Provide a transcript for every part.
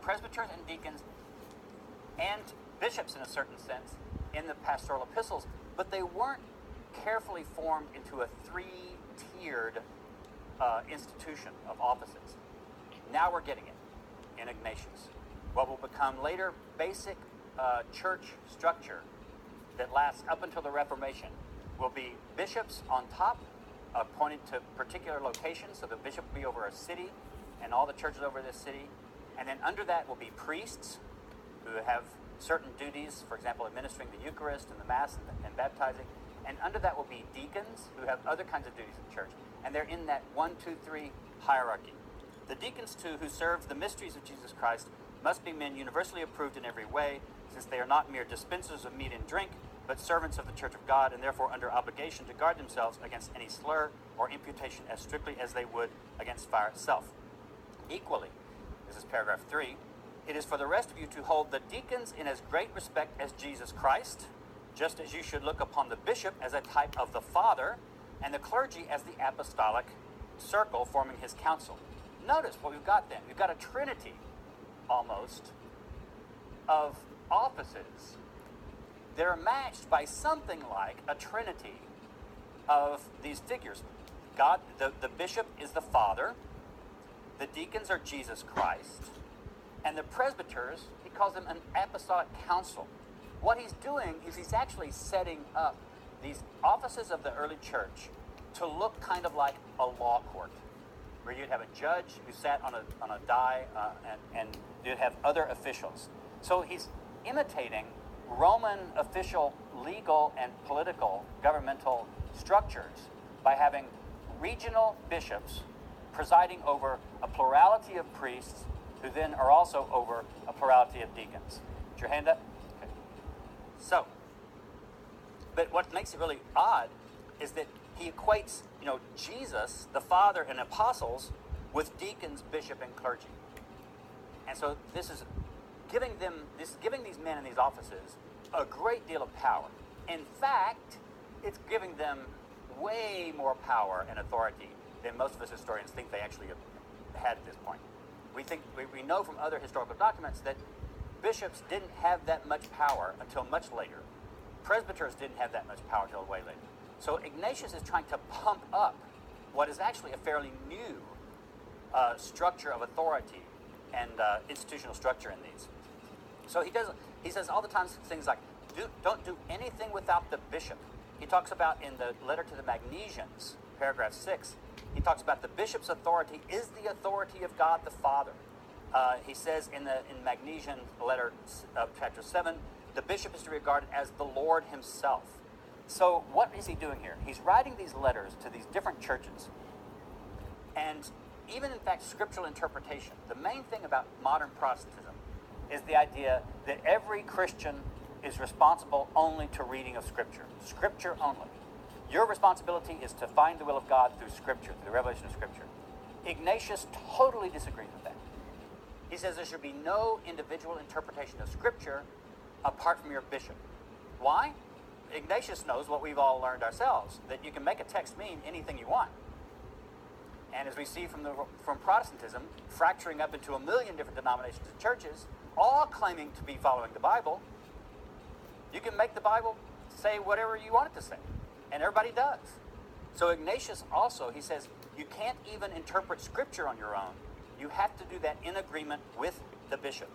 presbyters and deacons and bishops in a certain sense in the pastoral epistles, but they weren't carefully formed into a three-tiered institution of offices. Now we're getting it in Ignatius. What will become later basic church structure that lasts up until the Reformation will be bishops on top, appointed to particular locations, so the bishop will be over a city and all the churches over this city. And then under that will be priests who have certain duties, for example, administering the Eucharist and the Mass and baptizing. And under that will be deacons who have other kinds of duties in church. And they're in that 1, 2, 3 hierarchy. The deacons, too, who serve the mysteries of Jesus Christ, must be men universally approved in every way, since they are not mere dispensers of meat and drink, but servants of the Church of God, and therefore under obligation to guard themselves against any slur or imputation as strictly as they would against fire itself. Equally, this is paragraph 3, it is for the rest of you to hold the deacons in as great respect as Jesus Christ, just as you should look upon the bishop as a type of the Father, and the clergy as the apostolic circle forming his council. Notice what we've got then. We've got a trinity, almost, of offices that are matched by something like a trinity of these figures. God, the bishop is the Father, the deacons are Jesus Christ, and the presbyters, he calls them an apostolic council. What he's doing is he's actually setting up these offices of the early church to look kind of like a law court, where you'd have a judge who sat on a die and you'd have other officials. So he's imitating Roman official legal and political governmental structures by having regional bishops presiding over a plurality of priests who then are also over a plurality of deacons. Is your hand up? Okay. So, but what makes it really odd is that he equates, Jesus, the Father, and apostles with deacons, bishop, and clergy. And so this is giving these men in these offices a great deal of power. In fact, it's giving them way more power and authority than most of us historians think they actually have had at this point. We know from other historical documents that bishops didn't have that much power until much later. Presbyters didn't have that much power until way later. So Ignatius is trying to pump up what is actually a fairly new structure of authority and institutional structure in these. So he says all the time things like, don't do anything without the bishop. He talks about in the letter to the Magnesians, paragraph 6, he talks about the bishop's authority is the authority of God the Father. He says in Magnesian letter chapter 7, the bishop is to be regarded as the Lord himself. So what is he doing here? He's writing these letters to these different churches. And even in fact, scriptural interpretation, the main thing about modern Protestantism is the idea that every Christian is responsible only to reading of Scripture. Scripture only. Your responsibility is to find the will of God through Scripture, through the revelation of Scripture. Ignatius totally disagrees with that. He says there should be no individual interpretation of Scripture apart from your bishop. Why? Ignatius knows what we've all learned ourselves, that you can make a text mean anything you want. And as we see from Protestantism, fracturing up into a million different denominations of churches, all claiming to be following the Bible, you can make the Bible say whatever you want it to say. And everybody does. So Ignatius also, he says, you can't even interpret Scripture on your own. You have to do that in agreement with the bishop.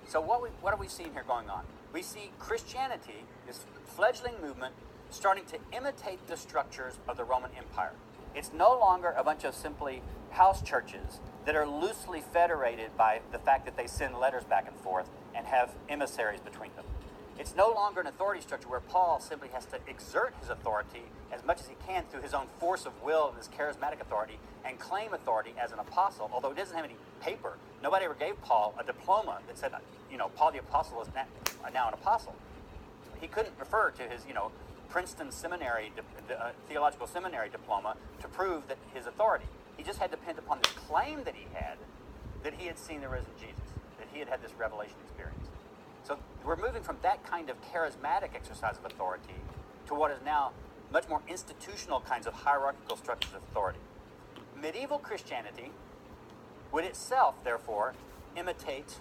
So what are we seeing here going on? We see Christianity, this fledgling movement, starting to imitate the structures of the Roman Empire. It's no longer a bunch of simply house churches that are loosely federated by the fact that they send letters back and forth and have emissaries between them. It's no longer an authority structure where Paul simply has to exert his authority as much as he can through his own force of will and his charismatic authority and claim authority as an apostle, although he doesn't have any paper. Nobody ever gave Paul a diploma that said, Paul the apostle is now an apostle. He couldn't refer to his, Princeton seminary, theological seminary diploma to prove that his authority. He just had to depend upon this claim that he had seen the risen Jesus, that he had had this revelation experience. So we're moving from that kind of charismatic exercise of authority to what is now much more institutional kinds of hierarchical structures of authority. Medieval Christianity would itself, therefore, imitate